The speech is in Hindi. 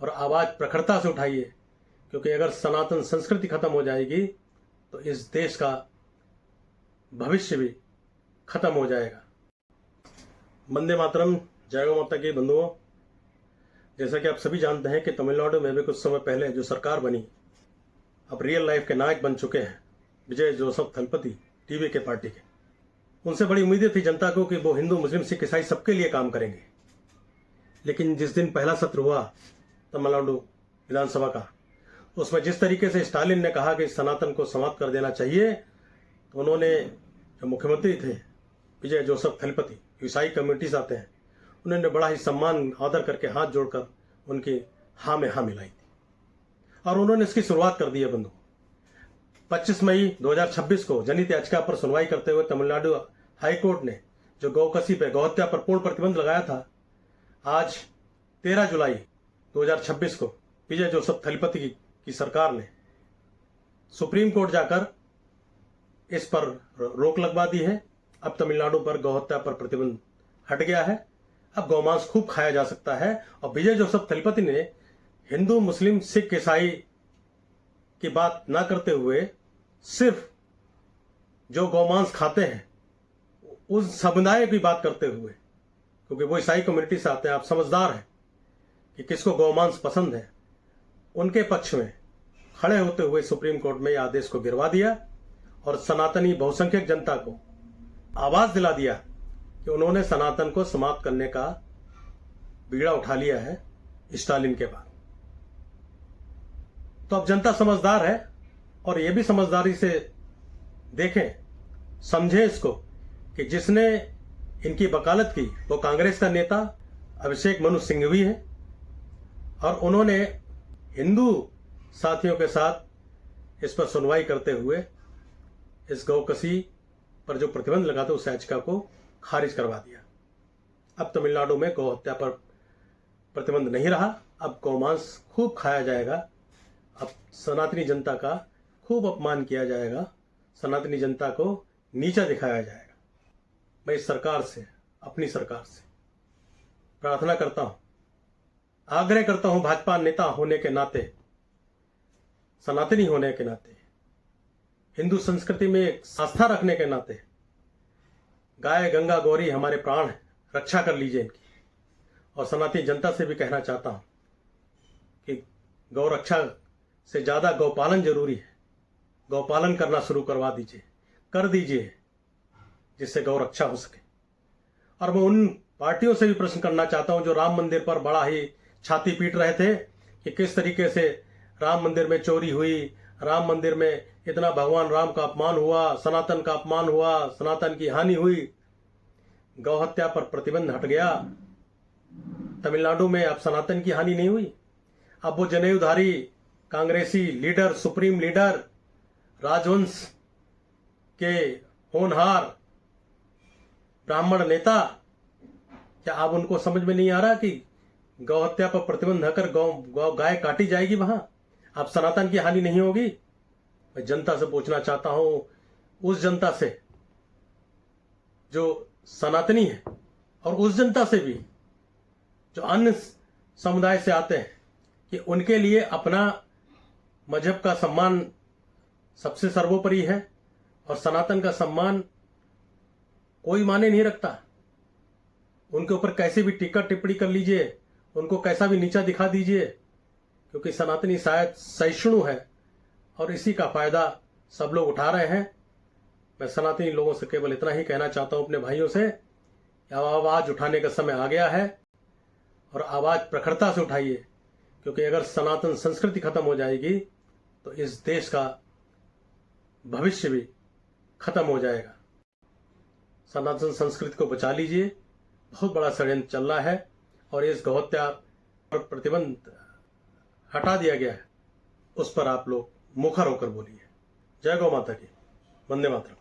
और आवाज़ प्रखरता से उठाइए, क्योंकि अगर सनातन संस्कृति खत्म हो जाएगी तो इस देश का भविष्य भी खत्म हो जाएगा। वंदे मातरम। जय गौ माता की बंधुओं, जैसा कि आप सभी जानते हैं कि तमिलनाडु में भी कुछ समय पहले जो सरकार बनी, अब रियल लाइफ के नायक बन चुके हैं विजय जोसेफ थलपति, टीवी के पार्टी के। उनसे बड़ी उम्मीदें थी जनता को कि वो हिंदू मुस्लिम सिख ईसाई सबके लिए काम करेंगे। लेकिन जिस दिन पहला सत्र हुआ तमिलनाडु विधानसभा का, उसमें जिस तरीके से स्टालिन ने कहा कि सनातन को समाप्त कर देना चाहिए, तो उन्होंने, जो मुख्यमंत्री थे विजय जोसेफ थलपति, ईसाई कम्युनिटी से आते हैं, उन्होंने बड़ा ही सम्मान आदर करके हाथ जोड़कर उनकी हाँ में हाँ मिलाई थी और उन्होंने इसकी शुरुआत कर दी है। बंधु, 25 मई 2026 को जनहित याचिका पर सुनवाई करते हुए तमिलनाडु हाईकोर्ट ने जो गौकसी पे, गौहत्या पर पूर्ण प्रतिबंध लगाया था, आज 13 जुलाई 2026 को विजय जोसेफ थलपति की सरकार ने सुप्रीम कोर्ट जाकर इस पर रोक लगवा दी है। अब तमिलनाडु पर गौहत्या पर प्रतिबंध हट गया है। अब गौमांस खूब खाया जा सकता है। और विजय जोसेफ थलपति ने हिंदू मुस्लिम सिख ईसाई की बात ना करते हुए सिर्फ जो गौमांस खाते हैं उस समुदाय की बात करते हुए, क्योंकि वो ईसाई कम्युनिटी से आते हैं, आप समझदार हैं कि किसको गौमांस पसंद है, उनके पक्ष में खड़े होते हुए सुप्रीम कोर्ट में आदेश को गिरवा दिया और सनातनी बहुसंख्यक जनता को आवाज दिला दिया कि उन्होंने सनातन को समाप्त करने का बीड़ा उठा लिया है स्टालिन के बाद। तो अब जनता समझदार है और यह भी समझदारी से देखें, समझे इसको कि जिसने इनकी वकालत की वो कांग्रेस का नेता अभिषेक मनु सिंघवी है और उन्होंने हिंदू साथियों के साथ इस पर सुनवाई करते हुए इस गौकसी पर जो प्रतिबंध लगा था उस याचिका को खारिज करवा दिया। अब तमिलनाडु में गौ हत्या पर प्रतिबंध नहीं रहा। अब गौमांस खूब खाया जाएगा। अब सनातनी जनता का खूब अपमान किया जाएगा, सनातनी जनता को नीचा दिखाया जाएगा। मैं इस सरकार से, अपनी सरकार से प्रार्थना करता हूं, आग्रह करता हूं, भाजपा नेता होने के नाते, सनातनी होने के नाते, हिंदू संस्कृति में आस्था रखने के नाते, गाय गंगा गौरी हमारे प्राण है, रक्षा कर लीजिए इनकी। और सनातनी जनता से भी कहना चाहता हूं कि गौ रक्षा से ज्यादा गौपालन जरूरी है। गौपालन करना शुरू करवा दीजिए, कर दीजिए, जिससे गौ रक्षा हो सके। और मैं उन पार्टियों से भी प्रश्न करना चाहता हूं जो राम मंदिर पर बड़ा ही छाती पीट रहे थे कि किस तरीके से राम मंदिर में चोरी हुई, राम मंदिर में इतना भगवान राम का अपमान हुआ, सनातन का अपमान हुआ, सनातन की हानि हुई। गौ हत्या पर प्रतिबंध हट गया। तमिलनाडु में अब सनातन की हानि नहीं हुई। अब वो जनेऊधारी कांग्रेसी लीडर, सुप्रीम लीडर, राजवंश के होनहार ब्राह्मण नेता, क्या अब उनको समझ में नहीं आ रहा कि गौ हत्या पर प्रतिबंध हटकर गाय काटी जाएगी, वहां अब सनातन की हानि नहीं होगी? मैं जनता से पूछना चाहता हूं, उस जनता से जो सनातनी है और उस जनता से भी जो अन्य समुदाय से आते हैं, कि उनके लिए अपना मजहब का सम्मान सबसे सर्वोपरि है और सनातन का सम्मान कोई माने नहीं रखता। उनके ऊपर कैसे भी टीका टिप्पणी कर लीजिए, उनको कैसा भी नीचा दिखा दीजिए, क्योंकि सनातनी शायद सहिष्णु है और इसी का फायदा सब लोग उठा रहे हैं। मैं सनातनी लोगों से केवल इतना ही कहना चाहता हूं, अपने भाइयों से, कि आवाज उठाने का समय आ गया है और आवाज प्रखरता से उठाइए, क्योंकि अगर सनातन संस्कृति खत्म हो जाएगी तो इस देश का भविष्य भी खत्म हो जाएगा। सनातन संस्कृति को बचा लीजिए। बहुत बड़ा षड्यंत्र चल रहा है और इस गौहत्या पर प्रतिबंध हटा दिया गया है, उस पर आप लोग मुखर होकर बोलिए। जय गौ माता की। वंदे मातरम।